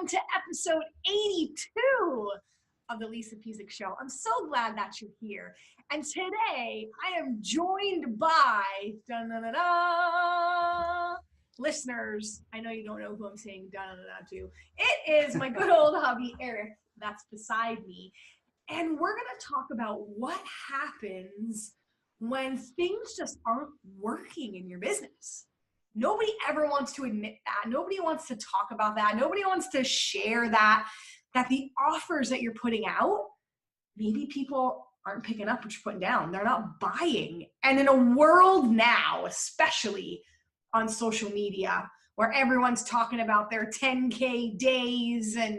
welcome to episode 82 of the Lisa Pisak Show. I'm so glad that you're here. And today I am joined by listeners. I know you don't know who I'm saying to. It is my good old hubby, Eric, that's beside me. And we're going to talk about what happens when things just aren't working in your business. Nobody ever wants to admit that. Nobody wants to talk about that. Nobody wants to share that the offers that you're putting out, maybe people aren't picking up what you're putting down. They're not buying. And in a world now, especially on social media, where everyone's talking about their 10K days and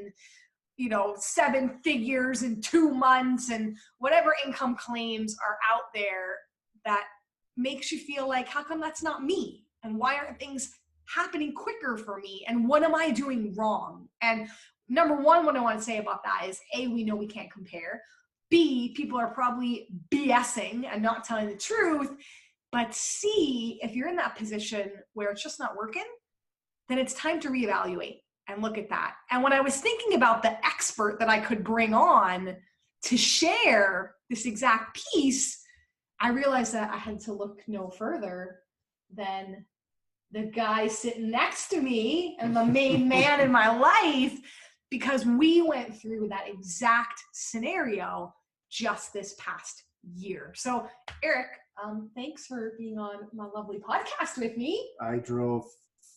7 figures in 2 months and whatever income claims are out there, that makes you feel like, how come that's not me? And why aren't things happening quicker for me? And what am I doing wrong? And number one, what I want to say about that is, A, we know we can't compare. B, people are probably BSing and not telling the truth. But C, if you're in that position where it's just not working, then it's time to reevaluate and look at that. And when I was thinking about the expert that I could bring on to share this exact piece, I realized that I had to look no further than the guy sitting next to me and the main man in my life, because we went through that exact scenario just this past year. So Eric, thanks for being on my lovely podcast with me. I drove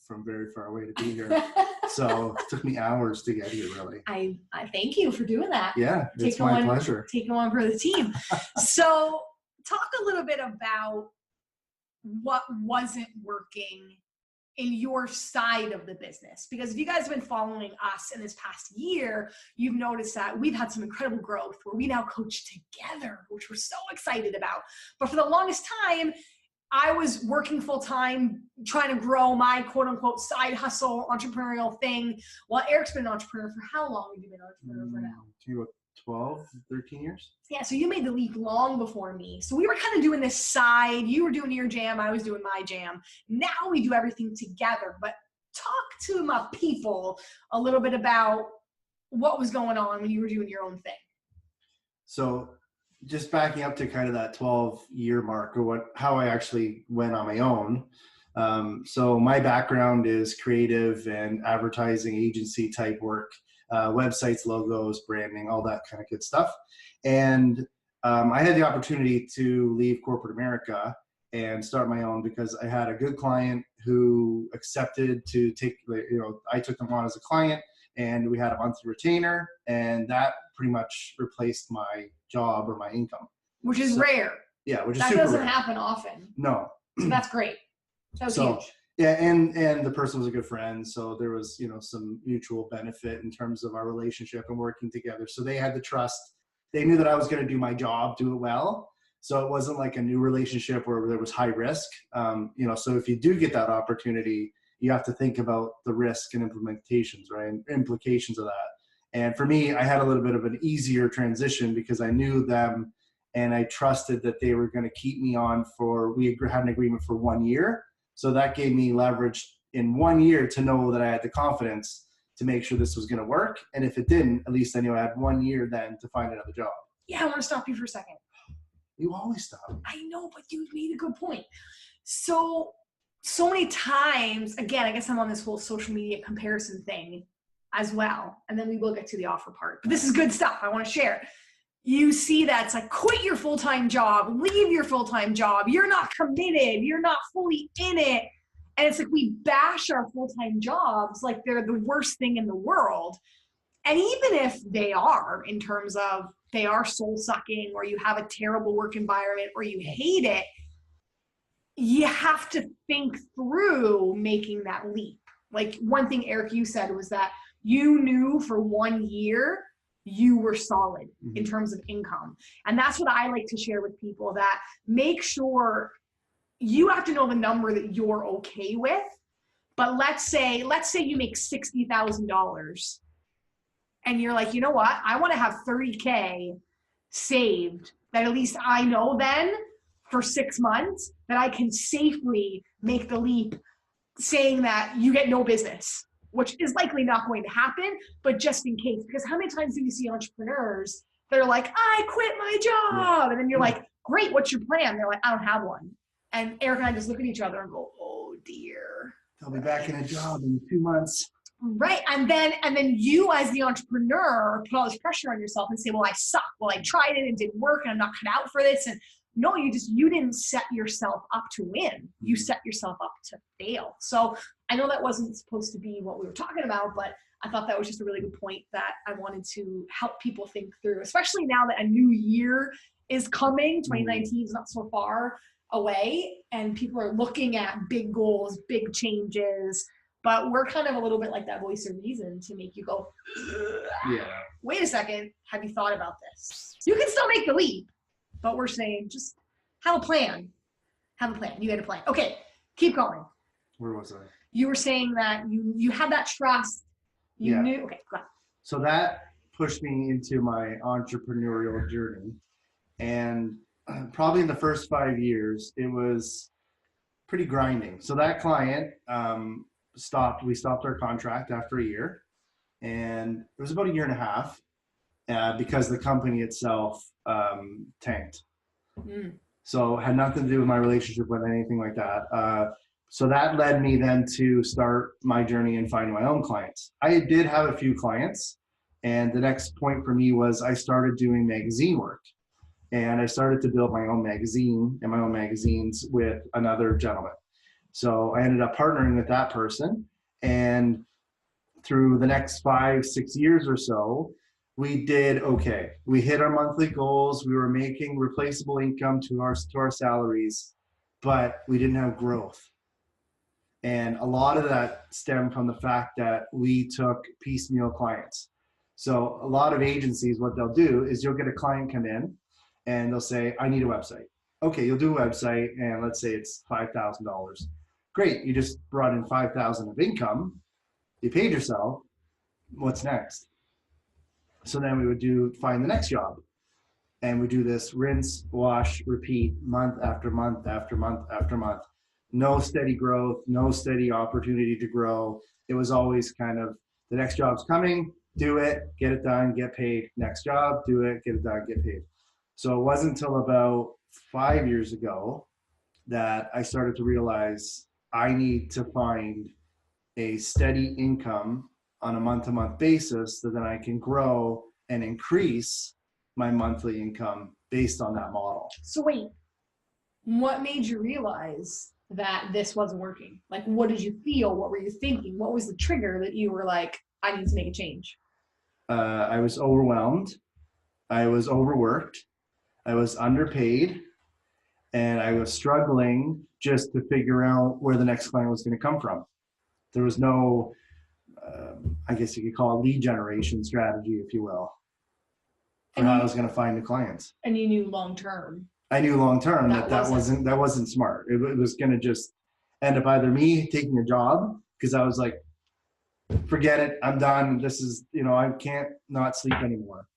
from very far away to be here. So it took me hours to get here, really. I thank you for doing that. Yeah, it's my pleasure. Taking one for the team. So talk a little bit about what wasn't working in your side of the business. Because if you guys have been following us in this past year, you've noticed that we've had some incredible growth where we now coach together, which we're so excited about. But for the longest time, I was working full time, trying to grow my quote unquote side hustle, entrepreneurial thing. While Eric's been an entrepreneur for how long have you been an entrepreneur for now? 12, 13 years. Yeah, so you made the leap long before me. So we were kind of doing this side. You were doing your jam, I was doing my jam. Now we do everything together. But talk to my people a little bit about what was going on when you were doing your own thing. So just backing up to kind of that 12-year mark, or how I actually went on my own. So my background is creative and advertising agency type work. Websites, logos, branding, all that kind of good stuff. And I had the opportunity to leave corporate America and start my own because I had a good client who accepted to take, I took them on as a client, and we had a monthly retainer, and that pretty much replaced my job or my income. Which is rare. Yeah, which is that super doesn't rare. Happen often. No. So that's great. That was huge. Yeah, and the person was a good friend, so there was, some mutual benefit in terms of our relationship and working together. So they had the trust. They knew that I was going to do my job, do it well. So it wasn't like a new relationship where there was high risk. So if you do get that opportunity, you have to think about the risk and implementations, right, and implications of that. And for me, I had a little bit of an easier transition because I knew them and I trusted that they were going to keep me on we had an agreement for 1 year. So that gave me leverage in 1 year to know that I had the confidence to make sure this was going to work. And if it didn't, at least I knew I had 1 year then to find another job. Yeah, I want to stop you for a second. You always stop. I know, but you made a good point. So many times, again, I guess I'm on this whole social media comparison thing as well. And then we will get to the offer part. But this is good stuff I want to share. You see that it's like, quit your full-time job, leave your full-time job. You're not committed. You're not fully in it. And it's like we bash our full-time jobs like they're the worst thing in the world. And even if they are, in terms of they are soul-sucking, or you have a terrible work environment, or you hate it, you have to think through making that leap. Like one thing, Eric, you said was that you knew for 1 year you were solid in terms of income. And that's what I like to share with people, that make sure you have to know the number that you're okay with. But let's say you make $60,000 and you're like, you know what? I want to have 30K saved, that at least I know then for 6 months that I can safely make the leap, saying that you get no business. which is likely not going to happen, but just in case. Because how many times do you see entrepreneurs that are like, I quit my job? And then you're like, great, what's your plan? They're like, I don't have one. And Eric and I just look at each other and go, oh dear. I'll be back in a job in 2 months. Right. And then you as the entrepreneur put all this pressure on yourself and say, well, I suck. Well, I tried it and it didn't work and I'm not cut out for this. And no, you didn't set yourself up to win. You set yourself up to fail. So I know that wasn't supposed to be what we were talking about, but I thought that was just a really good point that I wanted to help people think through, especially now that a new year is coming. 2019 is not so far away and people are looking at big goals, big changes, but we're kind of a little bit like that voice of reason to make you go, wait a second, have you thought about this? You can still make the leap, but we're saying just have a plan. Have a plan. You had a plan. Okay, keep going. Where was I? You were saying that you had that trust. You knew. Okay, go ahead. So that pushed me into my entrepreneurial journey. And probably in the first 5 years, it was pretty grinding. So that client we stopped our contract after a year. And it was about a year and a half because the company itself tanked. So it had nothing to do with my relationship with anything like that. So that led me then to start my journey in finding my own clients. I did have a few clients, and the next point for me was I started doing magazine work. And I started to build my own magazine and my own magazines with another gentleman. So I ended up partnering with that person. And through the next 5-6 years or so, we did okay. We hit our monthly goals. We were making replaceable income to our salaries, but we didn't have growth. And a lot of that stemmed from the fact that we took piecemeal clients. So a lot of agencies, what they'll do is you'll get a client come in and they'll say, I need a website. Okay, you'll do a website and let's say it's $5,000. Great, you just brought in $5,000 of income. You paid yourself. What's next? So then we would find the next job. And we do this rinse, wash, repeat, month after month after month after month. No steady growth, no steady opportunity to grow. It was always kind of the next job's coming, do it, get it done, get paid. Next job, do it, get it done, get paid. So it wasn't until about 5 years ago that I started to realize I need to find a steady income on a month-to-month basis so that I can grow and increase my monthly income based on that model. So wait, what made you realize that this wasn't working? Like, what did you feel? What were you thinking? What was the trigger that you were like, I need to make a change? I was overwhelmed. I was overworked. I was underpaid. And I was struggling just to figure out where the next client was going to come from. There was no, I guess you could call it lead generation strategy, if you will, for how I was going to find the clients. And you knew long-term. I knew long-term that wasn't smart. It was going to just end up either me taking a job because I was like, forget it, I'm done. This is, I can't not sleep anymore.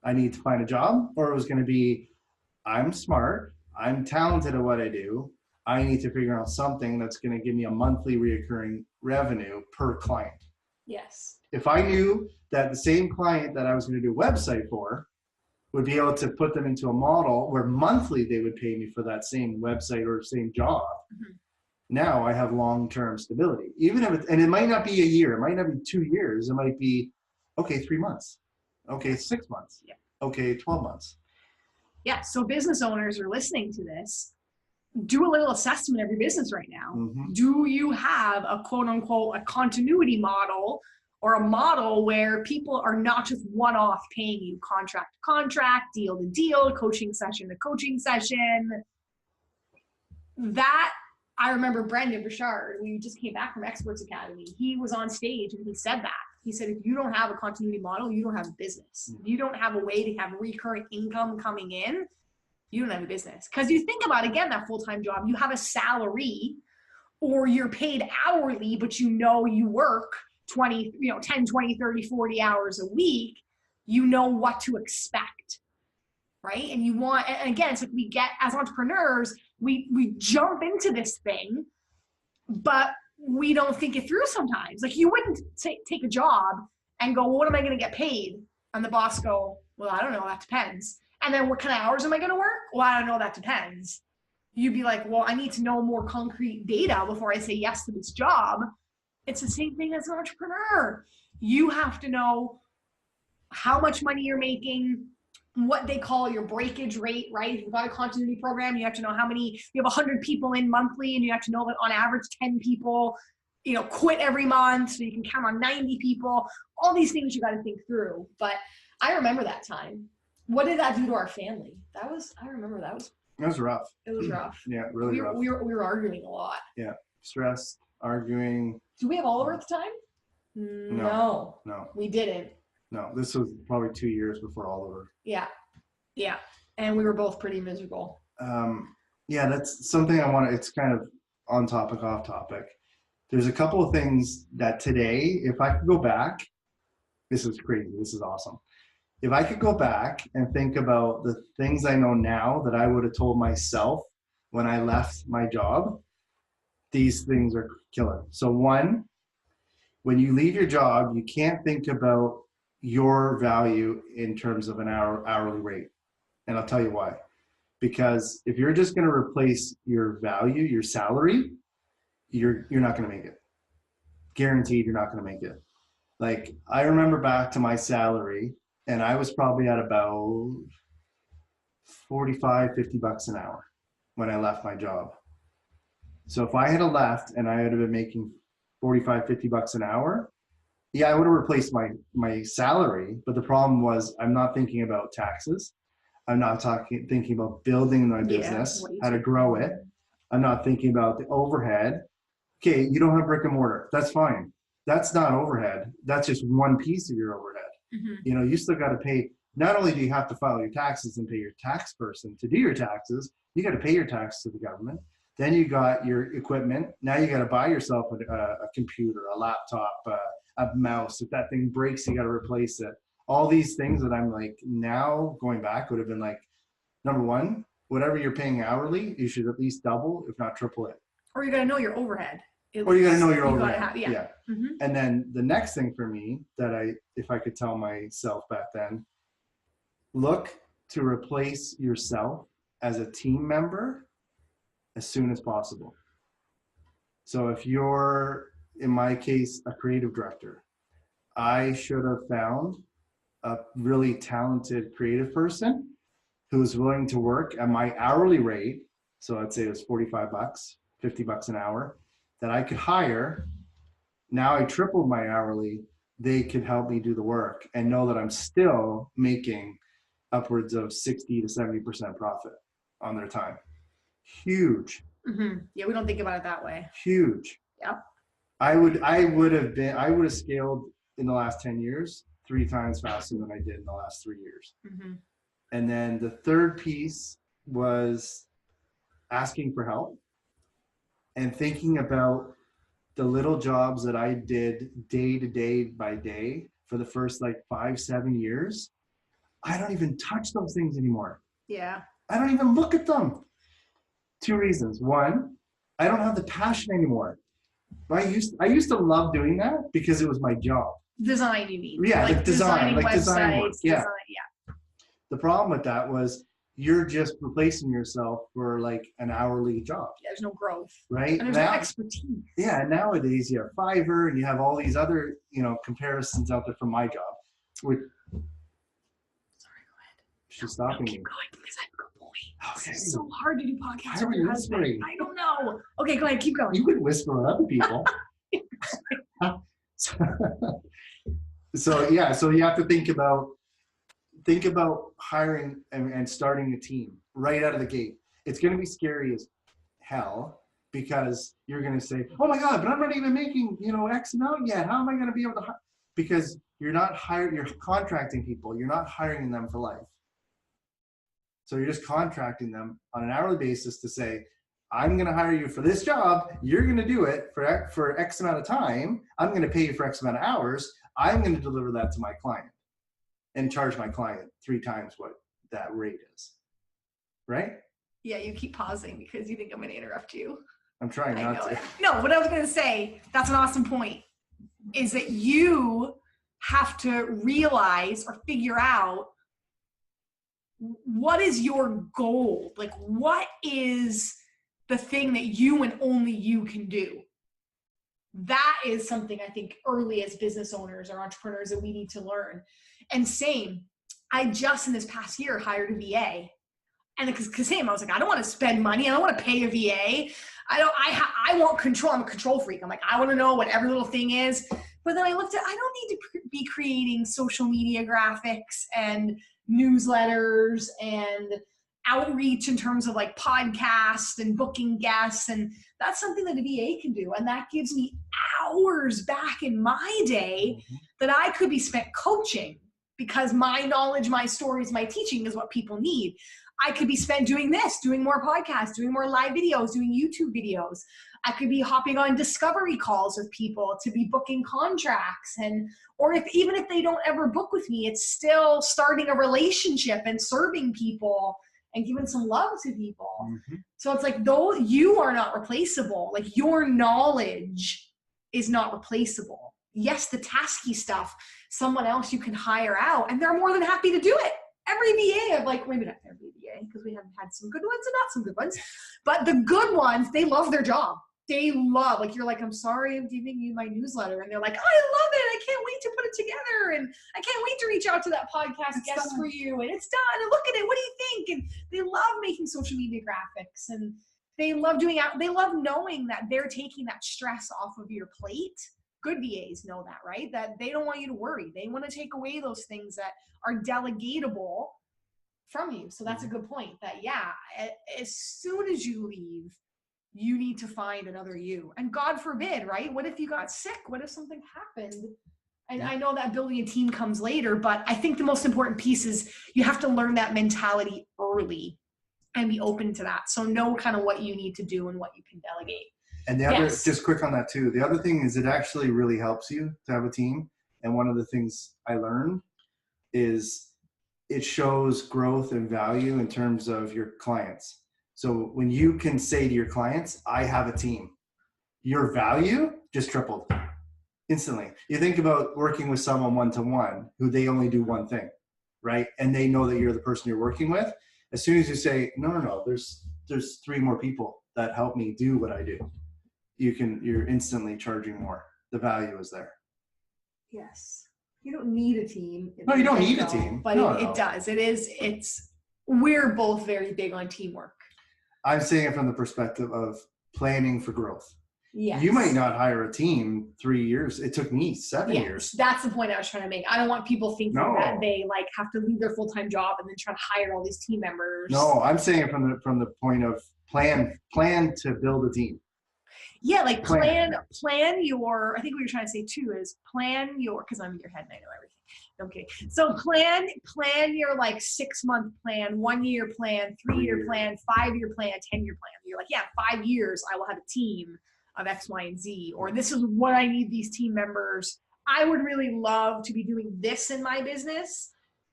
I need to find a job. Or it was going to be, I'm smart, I'm talented at what I do. I need to figure out something that's going to give me a monthly reoccurring revenue per client. Yes. If I knew that the same client that I was going to do a website for would be able to put them into a model where monthly they would pay me for that same website or same job, now I have long-term stability. Even if and it might not be a year, it might not be 2 years, it might be, okay, 3 months, okay, 6 months, okay, 12 months. Yeah, so business owners are listening to this. Do a little assessment of your business right now. Do you have a quote unquote a continuity model or a model where people are not just one-off paying you contract to contract, deal to deal, coaching session to coaching session? That, I remember Brendan Burchard, we just came back from Experts Academy. He was on stage and he said that. He said, if you don't have a continuity model, you don't have a business. If you don't have a way to have recurring income coming in, you don't have a business. Because you think about, again, that full-time job, you have a salary or you're paid hourly, but you work 10, 20, 30, 40 hours a week, you know what to expect, right? And and again, it's like we get, as entrepreneurs, we jump into this thing, but we don't think it through sometimes. Like you wouldn't take a job and go, well, what am I going to get paid? And the boss go, well, I don't know. That depends. And then what kind of hours am I going to work? Well, I don't know. That depends. You'd be like, well, I need to know more concrete data before I say yes to this job. It's the same thing as an entrepreneur. You have to know how much money you're making, what they call your breakage rate, right? If you've got a continuity program, you have to know how many, you have 100 people in monthly, and you have to know that on average 10 people, quit every month, so you can count on 90 people. All these things you got to think through. But I remember that time. What did that do to our family? I remember that was rough. It was rough. Yeah, really rough. We were arguing a lot. Yeah, stressed, arguing. Did we have Oliver at the time? No, we didn't. No, this was probably 2 years before Oliver. Yeah. And we were both pretty miserable. Yeah, that's something I want to, it's kind of on topic, off topic. There's a couple of things that today, if I could go back, this is crazy, this is awesome. If I could go back and think about the things I know now that I would have told myself when I left my job, these things are killer. So one, when you leave your job, you can't think about your value in terms of an hourly rate. And I'll tell you why. Because if you're just going to replace your value, your salary, you're not going to make it. Guaranteed you're not going to make it. Like I remember back to my salary, and I was probably at about 45, 50 bucks an hour when I left my job. So if I had left and I would have been making 45, 50 bucks an hour, yeah, I would have replaced my salary, but the problem was I'm not thinking about taxes. I'm not thinking about building my business, how to grow it. I'm not thinking about the overhead. Okay, you don't have brick and mortar. That's fine. That's not overhead. That's just one piece of your overhead. Mm-hmm. You still got to pay. Not only do you have to file your taxes and pay your tax person to do your taxes, you got to pay your taxes to the government. Then you got your equipment. Now you got to buy yourself a computer, a laptop, a mouse. If that thing breaks, you got to replace it. All these things that I'm like now going back would have been like, number one, whatever you're paying hourly, you should at least double, if not triple it. Or you got to know your overhead. Or you got to know your overhead. Yeah. Mm-hmm. And then the next thing for me that if I could tell myself back then, look to replace yourself as a team member as soon as possible. So if you're, in my case, a creative director, I should have found a really talented creative person who was willing to work at my hourly rate. So I'd say it was 45 bucks, 50 bucks an hour that I could hire. Now I tripled my hourly. They could help me do the work and know that I'm still making upwards of 60 to 70% profit on their time. Huge. Mm-hmm. Yeah, we don't think about it that way. Huge. Yep. I would have scaled in the last 10 years 3 times faster than I did in the last 3 years. Mm-hmm. And then the third piece was asking for help and thinking about the little jobs that I did day to day by day for the first 5-7 years. I don't even touch those things anymore. Yeah. I don't even look at them. 2 reasons. One, I don't have the passion anymore. I used to love doing that because it was my job. Design, you mean? Yeah, design work. Yeah. Yeah. The problem with that was you're just replacing yourself for an hourly job. Yeah, there's no growth. Right? And there's no expertise. Yeah, and nowadays you have Fiverr and you have all these other, comparisons out there for my job. Sorry, go ahead. She's stopping me. Keep going because I have a good point. Okay. It's so hard to do podcasts Why with are your you husband. whispering? I don't know. Okay, go ahead. Keep going. You could whisper at other people. So you have to think about hiring and starting a team right out of the gate. It's going to be scary as hell because you're going to say, oh my God, but I'm not even making, X amount yet. How am I going to be able to hire? Because you're contracting people. You're not hiring them for life. So you're just contracting them on an hourly basis to say, I'm going to hire you for this job. You're going to do it for X amount of time. I'm going to pay you for X amount of hours. I'm going to deliver that to my client and charge my client 3 times what that rate is. Right? Yeah, you keep pausing because you think I'm going to interrupt you. I'm trying not to. No, what I was going to say, that's an awesome point, is that you have to realize or figure out what is your goal? Like, what is the thing that you and only you can do? That is something I think early as business owners or entrepreneurs that we need to learn. And same, I just in this past year hired a VA. And because same, I was like, I don't want to spend money. I don't want to pay a VA. I want control. I'm a control freak. I'm like, I want to know what every little thing is. But then I looked at, I don't need to be creating social media graphics and newsletters and outreach in terms of like podcasts and booking guests. And that's something that a VA can do. And that gives me hours back in my day that I could be spent coaching, because my knowledge, my stories, my teaching is what people need. I could be spent doing this, doing more podcasts, doing more live videos, doing YouTube videos. I could be hopping on discovery calls with people to be booking contracts. Or even if they don't ever book with me, it's still starting a relationship and serving people and giving some love to people. So it's like, though you are not replaceable. Like, your knowledge is not replaceable. Yes, the tasky stuff, someone else you can hire out, and they're more than happy to do it. Every VA, maybe not every VA, because we have had some good ones and not some good ones, but the good ones, they love their job. They love, like, you're like, I'm sorry, I'm giving you my newsletter. And they're like, I love it. I can't wait to put it together. And I can't wait to reach out to that podcast guest for you. And it's done. And look at it. What do you think? And they love making social media graphics. And they love they love knowing that they're taking that stress off of your plate. Good VAs know that, right? That they don't want you to worry. They want to take away those things that are delegatable from you. So that's a good point, that, yeah, as soon as you leave, you need to find another you. And God forbid, right? What if you got sick? What if something happened? And I know that building a team comes later, but I think the most important piece is you have to learn that mentality early and be open to that. So know kind of what you need to do and what you can delegate. And the other, just quick on that too, the other thing is it actually really helps you to have a team. And one of the things I learned is it shows growth and value in terms of your clients. So when you can say to your clients, I have a team, your value just tripled instantly. You think about working with someone one-to-one who they only do one thing, right? And they know that you're the person you're working with. As soon as you say, no, there's 3 more people that help me do what I do, you're instantly charging more. The value is there. Yes. You don't need a team. No, you don't need a team. But it does. We're both very big on teamwork. I'm saying it from the perspective of planning for growth. Yes. You might not hire a team 3 years. It took me 7 years. That's the point I was trying to make. I don't want people thinking that they have to leave their full-time job and then try to hire all these team members. No, I'm saying it from the point of plan to build a team. Yeah, like plan your, I think what you're trying to say too is plan your, because I'm in your head and I know everything. Okay. So plan your 6-month plan, 1-year plan, 3-year plan, 5-year plan, 10-year plan. You're like, yeah, 5 years I will have a team of X, Y, and Z, or this is what I need these team members. I would really love to be doing this in my business,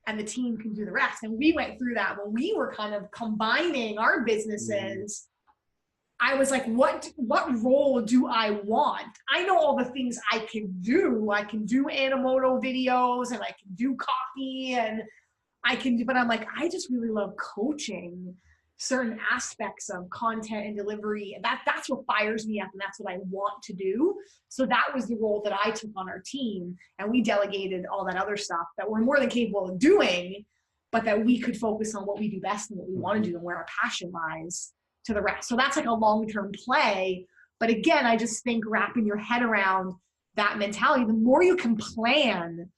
and the team can do the rest. And we went through that when we were kind of combining our businesses. I was like, what role do I want? I know all the things I can do. I can do Animoto videos and I can do copy and I can do, but I'm like, I just really love coaching certain aspects of content and delivery. And that's what fires me up and that's what I want to do. So that was the role that I took on our team, and we delegated all that other stuff that we're more than capable of doing, but that we could focus on what we do best and what we want to do and where our passion lies to the rest. So that's like a long-term play. But again, I just think wrapping your head around that mentality, the more you can plan,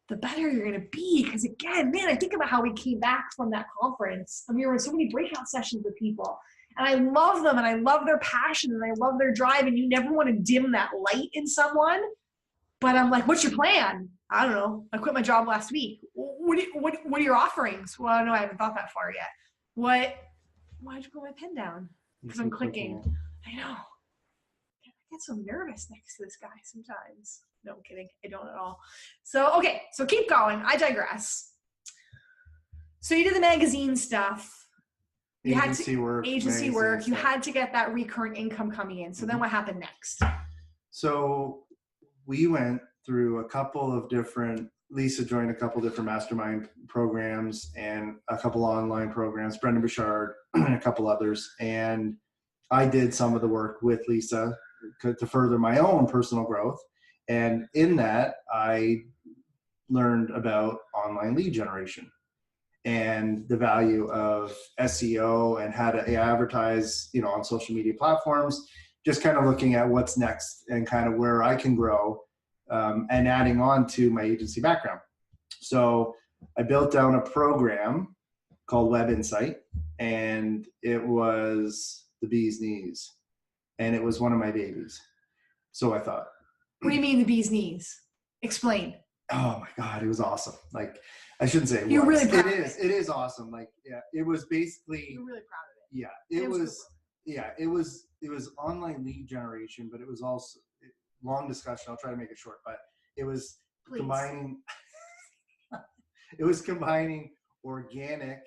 the better you're going to be. Because again, man, I think about how we came back from that conference and we were in so many breakout sessions with people, and I love them and I love their passion and I love their drive, and you never want to dim that light in someone. But I'm like, what's your plan? I don't know. I quit my job last week. What are your offerings? Well, no, I haven't thought that far yet. Why'd you put my pen down? Because I'm clicking. I know. I get so nervous next to this guy sometimes. No, I'm kidding. I don't at all. So, okay. So keep going. I digress. So you did the magazine stuff. You had agency work. agency work. You stuff. had to get that recurrent income coming in. So then what happened next? So we went through a couple of different, Lisa joined a couple different mastermind programs and a couple online programs, Brendan Bouchard and a couple others. And I did some of the work with Lisa to further my own personal growth. And in that, I learned about online lead generation and the value of SEO and how to advertise, on social media platforms, just kind of looking at what's next and kind of where I can grow, and adding on to my agency background. So I built down a program called Web Insight, and it was the bee's knees, and it was one of my babies. So I thought. What do you mean the bee's knees? Explain. Oh my God, it was awesome. Like, I shouldn't say it You're was. really proud It of is. It is awesome. Like, yeah, it was basically. You're really proud of it. Yeah, it was. Yeah, it was online lead generation, but it was also long discussion. I'll try to make it short, but it was Please. combining. It was combining organic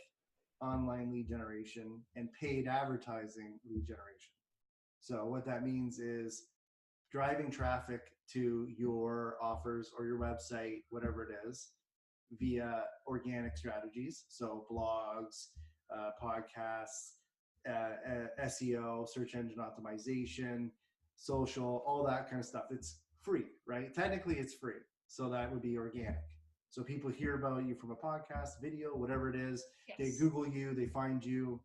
online lead generation and paid advertising lead generation. So what that means is driving traffic to your offers or your website, whatever it is, via organic strategies. So blogs, podcasts, SEO, search engine optimization, social, all that kind of stuff. It's free, right? Technically it's free. So that would be organic. So people hear about you from a podcast, video, whatever it is. Yes. They Google you, they find you.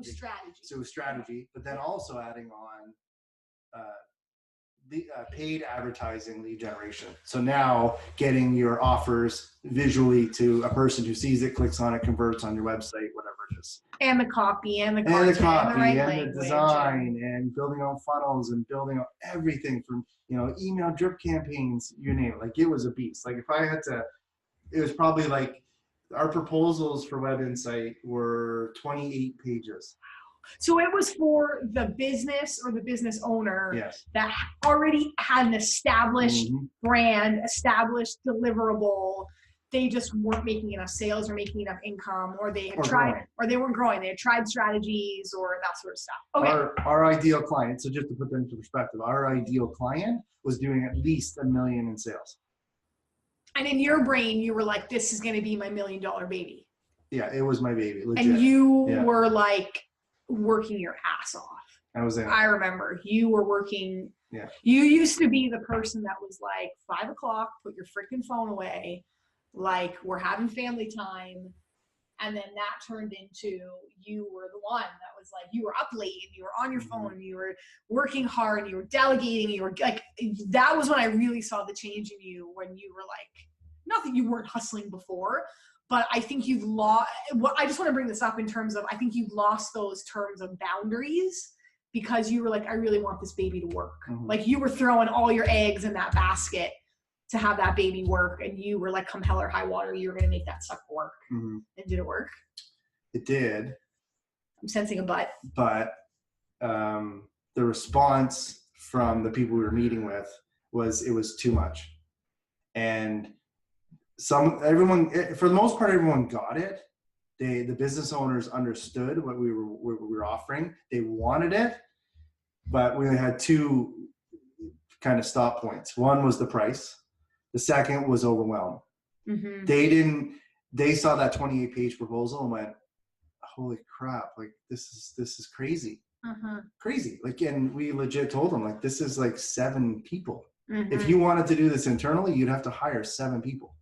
Strategy. So strategy, but then also adding on paid advertising lead generation. So now getting your offers visually to a person who sees it, clicks on it, converts on your website, whatever it is. And the copy and the content and the right language. The design and building out funnels and building out everything from, email drip campaigns, you name it. Like, it was a beast. Like, if I had to, it was probably like our proposals for Web Insight were 28 pages. So it was for the business or the business owner Yes. that already had an established brand, established deliverable. They just weren't making enough sales or making enough income, or they had tried, or they weren't growing. They had tried strategies or that sort of stuff. Okay. Our ideal client, so just to put that into perspective, our ideal client was doing at least $1 million in sales. And in your brain, you were like, this is going to be my $1 million baby. Yeah, it was my baby. Legit. And you were like working your ass off. I remember you were working. Yeah. You used to be the person that was like, 5 o'clock, put your freaking phone away. Like, we're having family time. And then that turned into, you were the one that was like, you were up late and you were on your phone and you were working hard and you were delegating. You were like, that was when I really saw the change in you, when you were like, not that you weren't hustling before, but I think you've lost, I just want to bring this up in terms of, I think you've lost those terms of boundaries because you were like, I really want this baby to work. Like, you were throwing all your eggs in that basket to have that baby work, and you were like, come hell or high water, you were going to make that sucker work. And did it work? It did. I'm sensing a but. But the response from the people we were meeting with was, it was too much. And everyone, for the most part, everyone got it. The business owners understood what we were offering. They wanted it, but we had two kind of stop points. One was the price. The second was overwhelm. They saw that 28-page proposal and went, holy crap, like, this is crazy. Crazy. Like, and we legit told them, like, this is like 7 people. If you wanted to do this internally, you'd have to hire 7 people.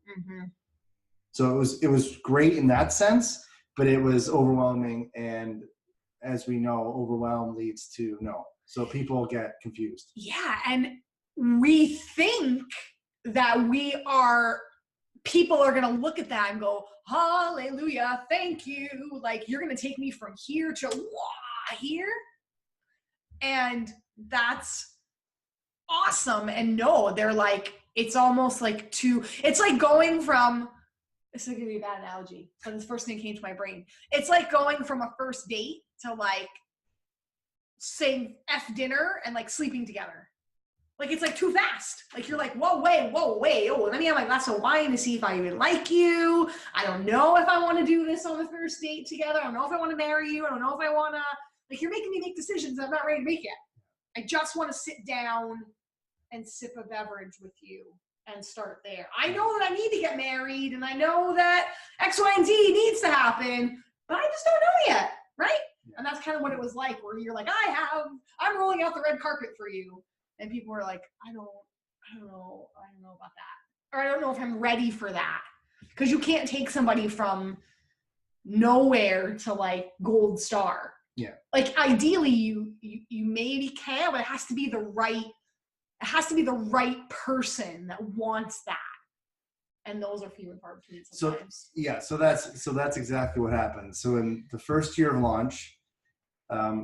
So it was great in that sense, but it was overwhelming. And as we know, overwhelm leads to no. So people get confused. Yeah. And we think that people are going to look at that and go, hallelujah, thank you. Like, you're going to take me from here to here. And that's awesome. And no, they're like, it's almost like it's like going from, this is going to be a bad analogy, but this first thing came to my brain. It's like going from a first date to like saying F dinner and like sleeping together. Like, it's like too fast. Like, you're like, whoa, wait. Oh, let me have my glass of wine to see if I even like you. I don't know if I want to do this on the first date together. I don't know if I want to marry you. I don't know if I want to, like, you're making me make decisions I'm not ready to make yet. I just want to sit down and sip a beverage with you and start there. I know that I need to get married and I know that X, Y, and Z needs to happen, but I just don't know yet, right? And that's kind of what it was like, where you're like, I'm rolling out the red carpet for you. And people were like, I don't know about that. Or I don't know if I'm ready for that. Because you can't take somebody from nowhere to like gold star. Yeah. Like ideally you maybe can, but it has to be the right person that wants that. And those are few and far between sometimes. So that's exactly what happened. So in the first year of launch,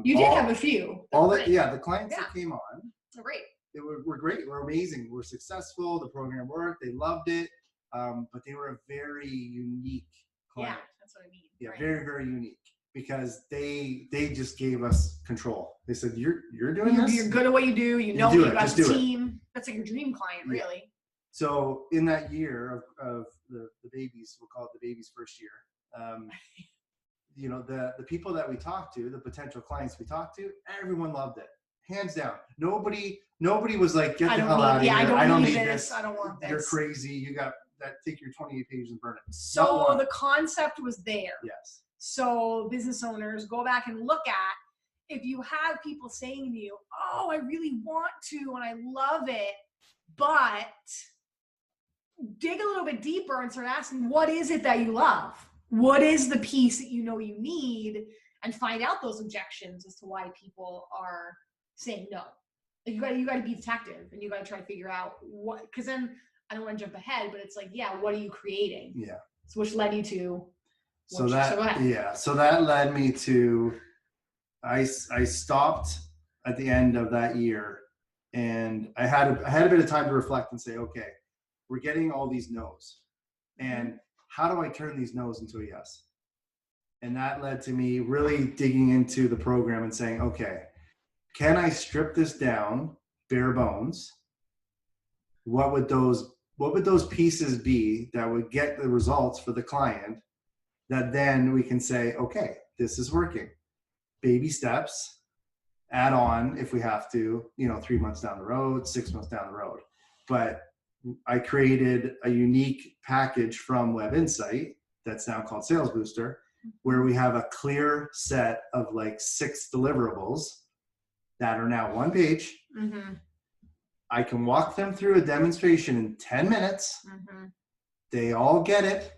you did have a few. The clients that came on, great. They were great. Were amazing. We're successful. The program worked. They loved it. But they were a very unique client. Yeah, that's what I mean. Yeah, right. very, very unique, because they just gave us control. They said, "You're doing this. You're good at what you do. You know you got a team. That's like your dream client, really." Yeah. So in that year of the babies, we'll call it the baby's first year. The people that we talked to, the potential clients we talked to, everyone loved it, hands down. Nobody was like, "Get the hell out of here! I don't need this. I don't want this. You're crazy. You got that. Take your 28 pages and burn it." So the concept was there. Yes. So business owners, go back and look at, if you have people saying to you, "Oh, I really want to, and I love it," but dig a little bit deeper and start asking, what is it that you love? What is the piece that you know you need? And find out those objections as to why people are saying no. Like you got to be detective, and you got to try to figure out what, because then I don't want to jump ahead, but it's like, what are you creating? Yeah. So which led you to? So that led me to, I stopped at the end of that year, and I had a bit of time to reflect and say, okay, we're getting all these no's, and how do I turn these no's into a yes? And that led to me really digging into the program and saying, okay, can I strip this down bare bones? What would those pieces be that would get the results for the client, that then we can say, okay, this is working. Baby steps, add on if we have to, 3 months down the road, 6 months down the road. But I created a unique package from Web Insight that's now called Sales Booster, where we have a clear set of like 6 deliverables that are now one page. Mm-hmm. I can walk them through a demonstration in 10 minutes. Mm-hmm. They all get it.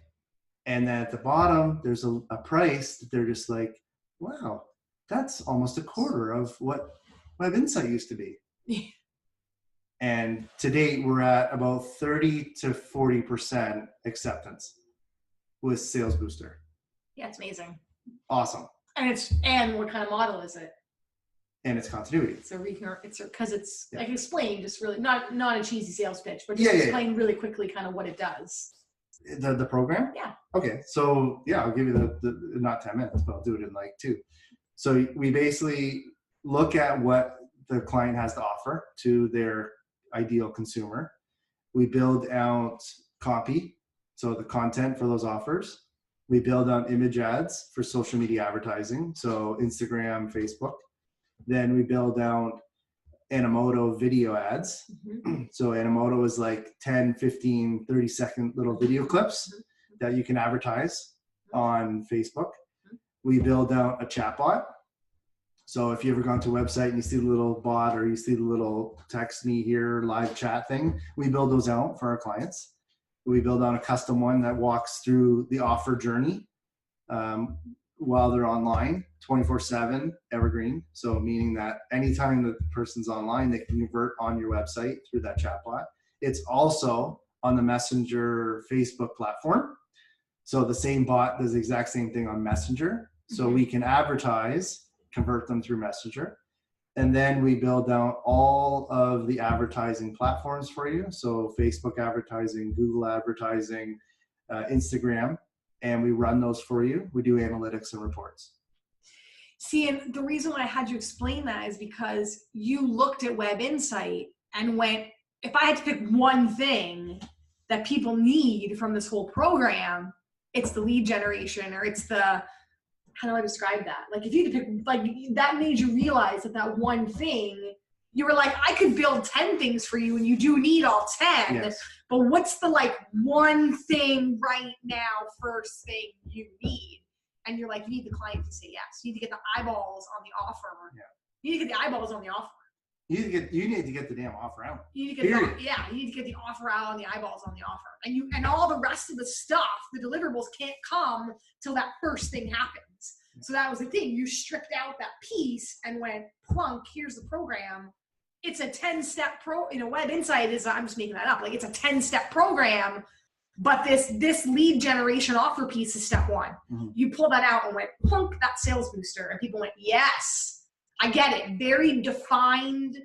And then at the bottom, there's a price that they're just like, wow, that's almost a quarter of what Web Insight used to be. And to date, we're at about 30 to 40% acceptance with Sales Booster. Yeah, it's amazing. Awesome. And what kind of model is it? And it's continuity. Because it's like explain, just really not a cheesy sales pitch, but just explain really quickly kind of what it does. The program? Yeah. Okay. So I'll give you the not 10 minutes, but I'll do it in like 2. So we basically look at what the client has to offer to their ideal consumer. We build out copy, so the content for those offers. We build out image ads for social media advertising, so Instagram, Facebook. Then we build out Animoto video ads. Mm-hmm. So Animoto is like 10, 15, 30-second little video clips that you can advertise on Facebook. We build out a chatbot. So if you ever gone to a website and you see the little bot, or you see the little text me here live chat thing, we build those out for our clients. We build out a custom one that walks through the offer journey while they're online, 24/7 evergreen. So meaning that anytime the person's online, they can convert on your website through that chatbot. It's also on the Messenger Facebook platform. So the same bot does the exact same thing on Messenger. So we can advertise, convert them through Messenger. And then we build out all of the advertising platforms for you. So Facebook advertising, Google advertising, Instagram, and we run those for you. We do analytics and reports. See, and the reason why I had you explain that is because you looked at Web Insight and went, if I had to pick one thing that people need from this whole program, it's the lead generation, or it's the, how do I describe that? Like if you had to pick, like that made you realize that one thing, you were like, I could build 10 things for you and you do need all 10, Yes. but what's the like one thing right now, first thing you need? And you're like, you need the client to say yes. You need to get the eyeballs on the offer. Yeah. You need to get the eyeballs on the offer. You need to get the damn offer out. You need to get you need to get the offer out and the eyeballs on the offer. And all the rest of the stuff, the deliverables can't come till that first thing happens. Yeah. So that was the thing. You stripped out that piece and went, plunk, here's the program. It's a 10-step Web Insight is, I'm just making that up. Like it's a 10-step program, but this lead generation offer piece is step one. Mm-hmm. You pull that out and went, plunk, that sales booster. And people went, yes. I get it. Very defined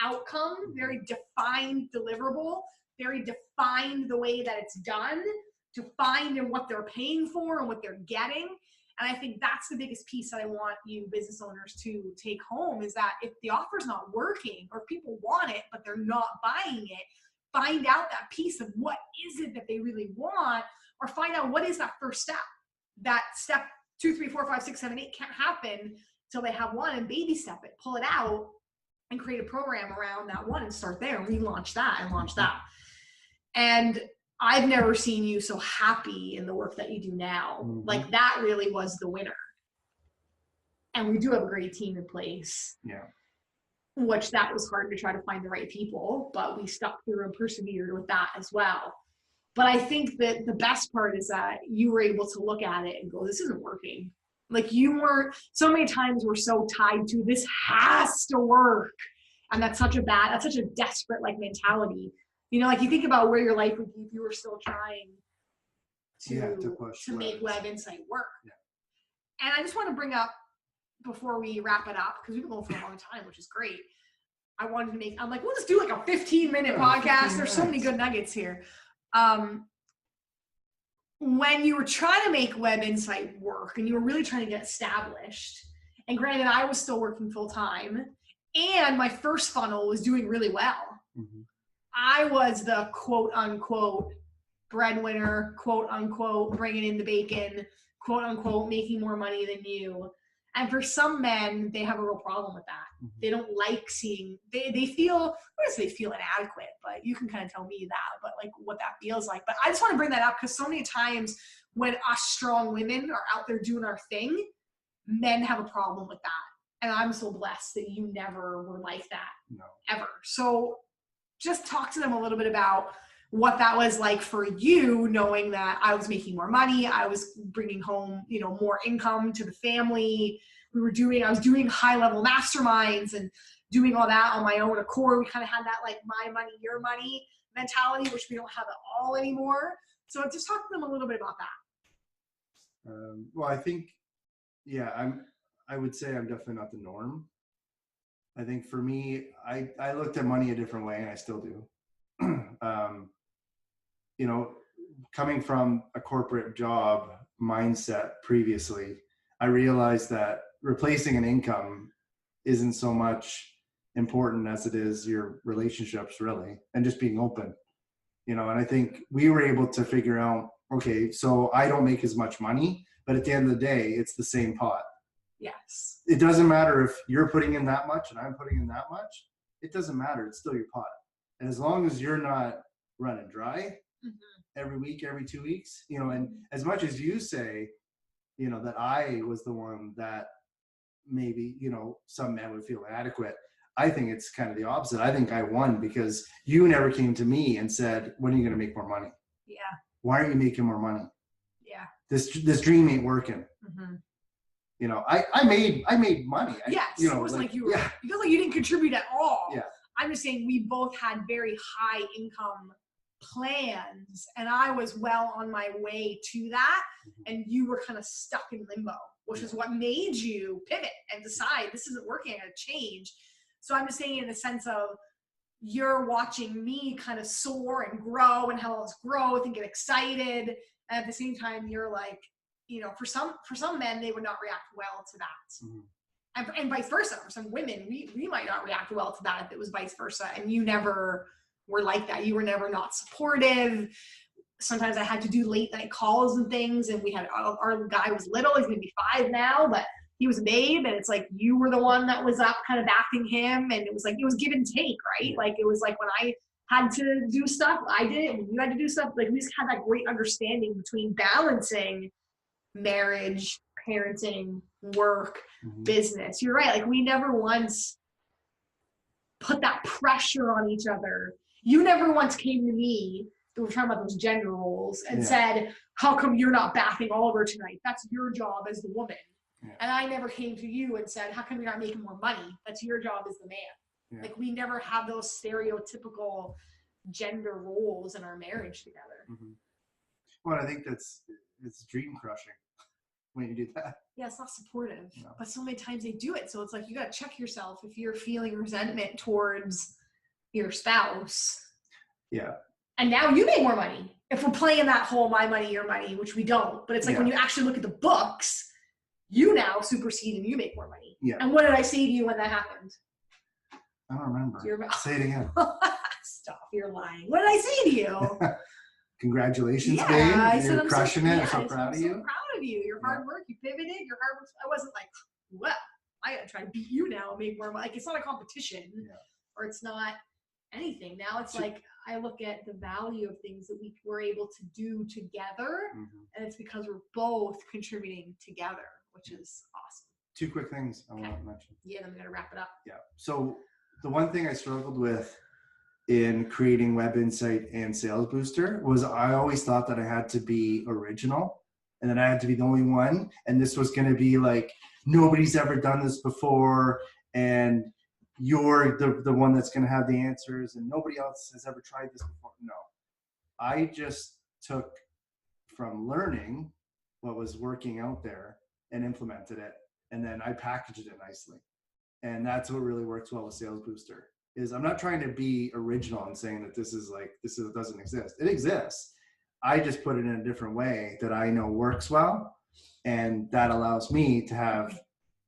outcome, very defined deliverable, very defined the way that it's done, defined in what they're paying for and what they're getting. And I think that's the biggest piece that I want you business owners to take home, is that if the offer's not working, or if people want it, but they're not buying it, find out that piece of what is it that they really want, or find out what is that first step. That step 2, 3, 4, 5, 6, 7, 8 can't happen till they have one, and baby step it, pull it out and create a program around that one and start there and relaunch that and launch that. And I've never seen you so happy in the work that you do now. Mm-hmm. Like that really was the winner. And we do have a great team in place. Yeah. Which that was hard to try to find the right people, but we stuck through and persevered with that as well. But I think that the best part is that you were able to look at it and go, this isn't working. Like you weren't, so many times we're so tied to this has to work. And that's such a desperate like mentality. Like you think about where your life would be if you were still trying to make Web Insight work. Yeah. And I just want to bring up, before we wrap it up, because we've been going for a long time, which is great. I'm like, we'll just do like a 15-minute podcast. There's so many good nuggets here. When you were trying to make Web Insight work and you were really trying to get established, and granted, I was still working full time, and my first funnel was doing really well. Mm-hmm. I was the quote unquote breadwinner, quote unquote bringing in the bacon, quote unquote making more money than you. And for some men, they have a real problem with that. Mm-hmm. They don't like seeing, they feel, I wouldn't say they feel inadequate, but you can kind of tell me that, but like what that feels like. But I just want to bring that up because so many times when us strong women are out there doing our thing, men have a problem with that. And I'm so blessed that you never were like that, ever. So just talk to them a little bit about what that was like for you, knowing that I was making more money. I was bringing home, more income to the family. I was doing high level masterminds and doing all that on my own accord. We kind of had that like my money, your money mentality, which we don't have at all anymore. So just talk to them a little bit about that. Well, I think, I would say I'm definitely not the norm. I think for me, I looked at money a different way, and I still do. Coming from a corporate job mindset previously, I realized that replacing an income isn't so much important as it is your relationships, really, and just being open. And I think we were able to figure out, okay, so I don't make as much money, but at the end of the day, it's the same pot. Yes. It doesn't matter if you're putting in that much and I'm putting in that much. It doesn't matter. It's still your pot. And as long as you're not running dry every week, every 2 weeks, and as much as you say, that I was the one that maybe, some men would feel inadequate, I think it's kind of the opposite. I think I won because you never came to me and said, when are you going to make more money? Yeah. Why aren't you making more money? Yeah. This dream ain't working. Mm-hmm. I made money. Yes. It was like you feel like you didn't contribute at all. Yeah. I'm just saying we both had very high income plans, and I was well on my way to that, and you were kind of stuck in limbo, which is what made you pivot and decide this isn't working, I gotta change. So I'm just saying in the sense of you're watching me kind of soar and grow and have all this growth and get excited, and at the same time you're like, for some men, they would not react well to that. Mm-hmm. and vice versa. For some women, we might not react well to that if it was vice versa. And you never were like that. You were never not supportive. Sometimes I had to do late night calls and things. And we had, our guy was little. He's maybe 5 now, but he was a babe. And it's like, you were the one that was up kind of backing him. And it was like, it was give and take, right? Like, it was like when I had to do stuff, I did it. When you had to do stuff, like we just had that great understanding between balancing marriage, parenting, work, business. You're right. Like we never once put that pressure on each other. You never once came to me, we were talking about those gender roles, and said, how come you're not backing Oliver tonight? That's your job as the woman. Yeah. And I never came to you and said, how come you're not making more money? That's your job as the man. Yeah. Like we never have those stereotypical gender roles in our marriage together. Well, I think it's dream crushing when you do that. Yeah, it's not supportive. No. But so many times they do it. So it's like you got to check yourself if you're feeling resentment towards your spouse. Yeah. And now you make more money. If we're playing that whole my money, your money, which we don't. But it's like when you actually look at the books, you now supersede and you make more money. Yeah. And what did I say to you when that happened? I don't remember. Say it again. Stop, you're lying. What did I say to you? Congratulations, babe. You're crushing it. Yeah, I'm so proud of you. I'm so proud of you. Your hard work, you pivoted, your hard work. I wasn't like, well, I gotta try to beat you now and make more money. Like, it's not a competition or it's not anything. Now it's like, I look at the value of things that we were able to do together, and it's because we're both contributing together, which is awesome. 2 quick things I want to mention. Yeah, then we gotta wrap it up. Yeah. So the one thing I struggled with in creating Web Insight and Sales Booster was I always thought that I had to be original and that I had to be the only one. And this was going to be like, nobody's ever done this before. And you're the one that's going to have the answers and nobody else has ever tried this before. No, I just took from learning what was working out there and implemented it. And then I packaged it nicely. And that's what really works well with Sales Booster. Is I'm not trying to be original and saying that this doesn't exist. It exists. I just put it in a different way that I know works well, and that allows me to have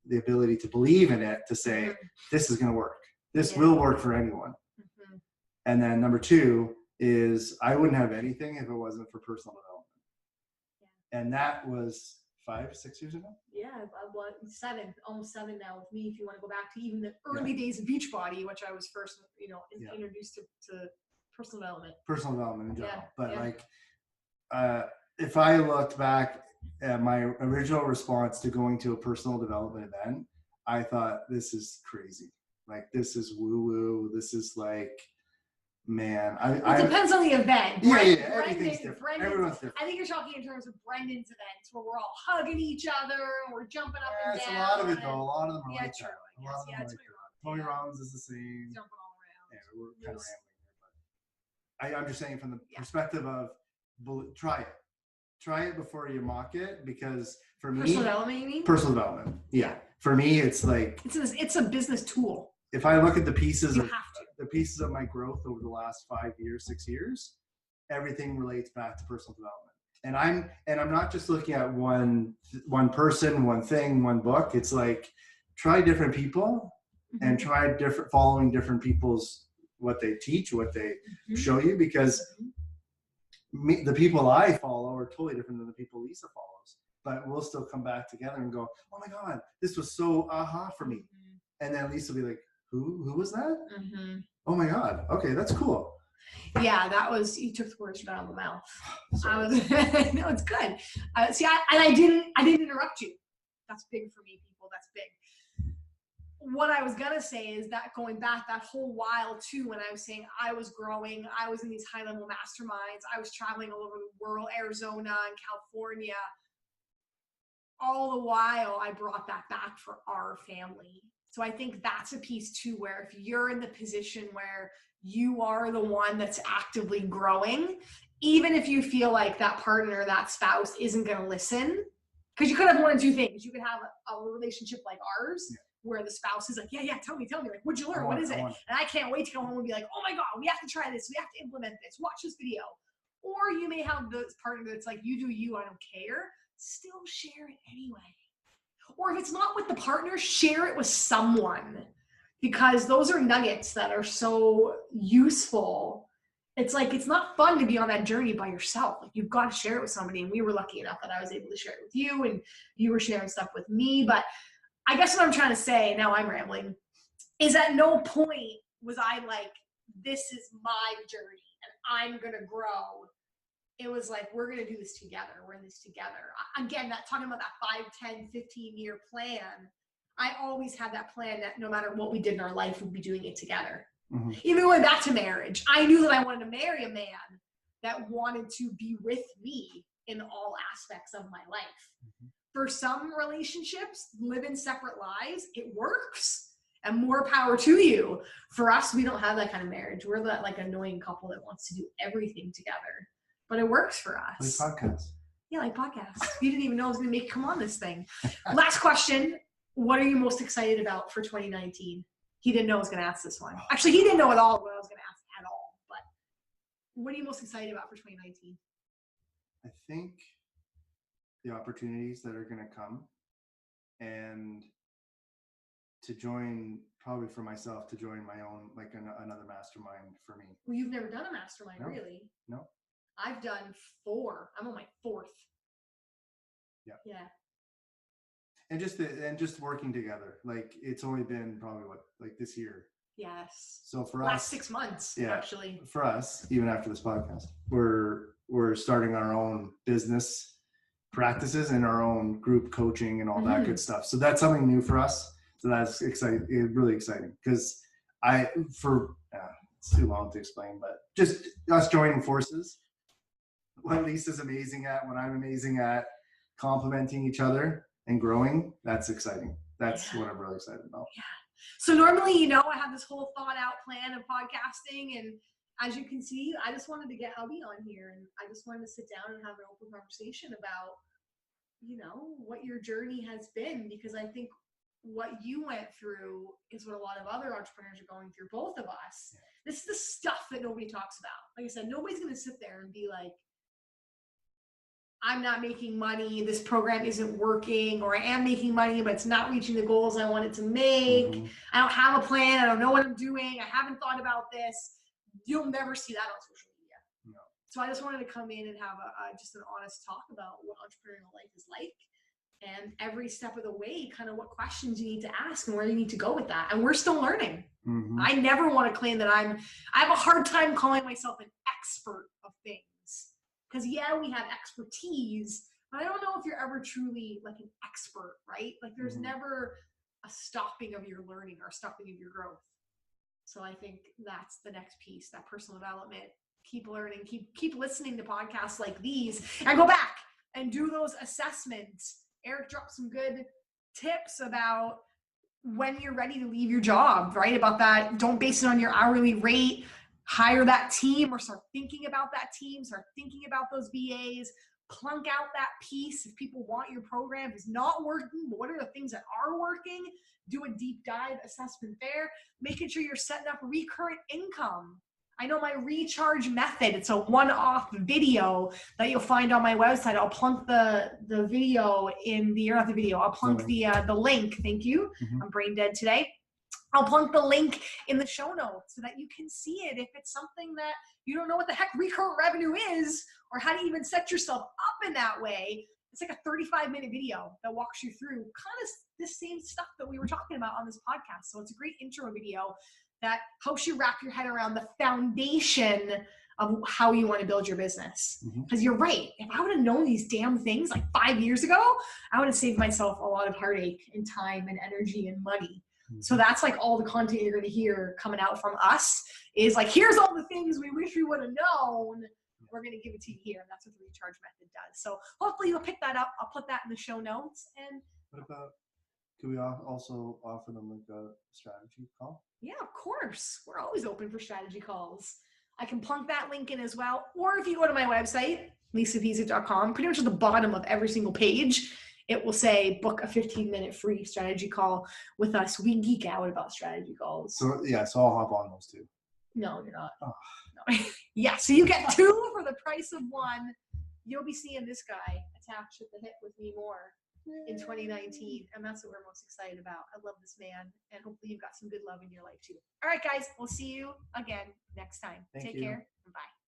the ability to believe in it, to say this is going to work. This will work for anyone. And then number 2 is I wouldn't have anything if it wasn't for personal development. And that was 5-6 years ago? Yeah, well, 7, almost 7 now with me. If you want to go back to even the early days of Beachbody, which I was first, introduced to personal development. Personal development in general. But like, if I looked back at my original response to going to a personal development event, I thought, this is crazy. Like, this is woo-woo. This is like, man. It depends on the event. Everything's different. Everyone's different. I think you're talking in terms of Brendan's events where we're all hugging each other and we're jumping up and down. It's a lot of it, though. A lot of them are like true, that. A lot of them are like that. Tony Robbins is the same. Jumping all around. Yeah, we're kind of rambling here. But I'm just saying from the perspective of try it. Try it before you mock it, because for me, personal development, you mean? Personal development. Yeah. For me, it's like it's a business tool. If I look at the pieces of my growth over the last 5 years, 6 years, everything relates back to personal development. And I'm not just looking at one person, one thing, one book. It's like, try different people and try following different people's, what they teach, what they show you, because the people I follow are totally different than the people Lisa follows, but we'll still come back together and go, oh my God, this was so aha for me. And then Lisa will be like, who was that? Oh my God. Okay, that's cool. Yeah, you took the words right out of my mouth. No, it's good. I didn't interrupt you. That's big for me, people. That's big. What I was gonna say is that going back that whole while too, when I was saying I was growing, I was in these high level masterminds, I was traveling all over the world, Arizona and California. All the while, I brought that back for our family. So I think that's a piece too, where if you're in the position where you are the one that's actively growing, even if you feel like that partner, that spouse isn't going to listen, because you could have one of 2 things. You could have a relationship like ours, where the spouse is like, yeah, tell me, like, what'd you learn? What is it? And I can't wait to go home and be like, oh my God, we have to try this. We have to implement this. Watch this video. Or you may have this partner that's like, you do you, I don't care. Still share it anyway. Or if it's not with the partner, share it with someone, because those are nuggets that are so useful. It's like, it's not fun to be on that journey by yourself. Like, you've got to share it with somebody. And we were lucky enough that I was able to share it with you, and you were sharing stuff with me. But I guess what I'm trying to say, now I'm rambling, is at no point was I like, this is my journey and I'm going to grow. It was like, we're going to do this together. We're in this together. Again, that talking about that 5, 10, 15-year plan, I always had that plan that no matter what we did in our life, we'd be doing it together. Mm-hmm. Even going back to marriage, I knew that I wanted to marry a man that wanted to be with me in all aspects of my life. Mm-hmm. For some relationships, living separate lives, it works. And more power to you. For us, we don't have that kind of marriage. We're that like annoying couple that wants to do everything together. But it works for us. Like podcasts. Yeah, like podcasts. You didn't even know I was going to make you come on this thing. Last question. What are you most excited about for 2019? He didn't know I was going to ask this one. Actually, he didn't know at all what I was going to ask at all. But what are you most excited about for 2019? I think the opportunities that are going to come, and to join, probably for myself, to join my own, like another mastermind for me. Well, you've never done a mastermind, No. really? No. I've done 4. I'm on my 4th. Yeah. Yeah. And just working together. Like, it's only been probably like this year. Yes. So for last us, 6 months, yeah, actually. For us, even after this podcast, we're starting our own business practices and our own group coaching and all mm-hmm. that good stuff. So that's something new for us. So that's exciting. It's really exciting because it's too long to explain, but just us joining forces. What Lisa's amazing at, what I'm amazing at, complementing each other and growing. That's exciting. That's what I'm really excited about. Yeah. So normally, I have this whole thought out plan of podcasting, and as you can see, I just wanted to get hubby on here, and I just wanted to sit down and have an open conversation about, what your journey has been, because I think what you went through is what a lot of other entrepreneurs are going through, both of us. Yeah. This is the stuff that nobody talks about. Like I said, nobody's going to sit there and be like, I'm not making money, this program isn't working, or I am making money, but it's not reaching the goals I wanted to make. Mm-hmm. I don't have a plan. I don't know what I'm doing. I haven't thought about this. You'll never see that on social media. No. So I just wanted to come in and have just an honest talk about what entrepreneurial life is like. And every step of the way, kind of what questions you need to ask and where you need to go with that. And we're still learning. Mm-hmm. I never want to claim that I have a hard time calling myself an expert of things. Because we have expertise, but I don't know if you're ever truly like an expert, right? Like there's mm-hmm. never a stopping of your learning or stopping of your growth. So I think that's the next piece, that personal development. Keep learning, keep listening to podcasts like these, and go back and do those assessments. Eric dropped some good tips about when you're ready to leave your job, right? About that. Don't base it on your hourly rate. Hire that team, or start thinking about that team. Start thinking about those VAs. Plunk out that piece. If people want your program, if it's not working, but what are the things that are working? Do a deep dive assessment there. Making sure you're setting up recurrent income. I know my recharge method. It's a one-off video that you'll find on my website. I'll plunk the video in the, or not the video, I'll plunk the link. Thank you. Mm-hmm. I'm brain dead today. I'll plunk the link in the show notes so that you can see it. If it's something that you don't know what the heck recurrent revenue is, or how to even set yourself up in that way, it's like a 35-minute video that walks you through kind of the same stuff that we were talking about on this podcast. So it's a great intro video that helps you wrap your head around the foundation of how you want to build your business. Because mm-hmm. you're right. If I would have known these damn things like 5 years ago, I would have saved myself a lot of heartache and time and energy and money. Mm-hmm. So that's like all the content you're going to hear coming out from us is like, here's all the things we wish we would have known. We're going to give it to you here. And that's what the recharge method does. So hopefully you'll pick that up. I'll put that in the show notes. And what about, could we also offer them like a strategy call? Yeah, of course. We're always open for strategy calls. I can plunk that link in as well. Or if you go to my website, lisavisa.com, pretty much at the bottom of every single page, it will say book a 15-minute free strategy call with us. We geek out about strategy calls. So I'll hop on those too. No, you're not. Oh. No. Yeah, so you get 2 for the price of 1. You'll be seeing this guy attached at the hip with me more. in 2019. And that's what we're most excited about. I love this man. And hopefully you've got some good love in your life too. All right, guys, we'll see you again next time. Thank Take you. care. Bye.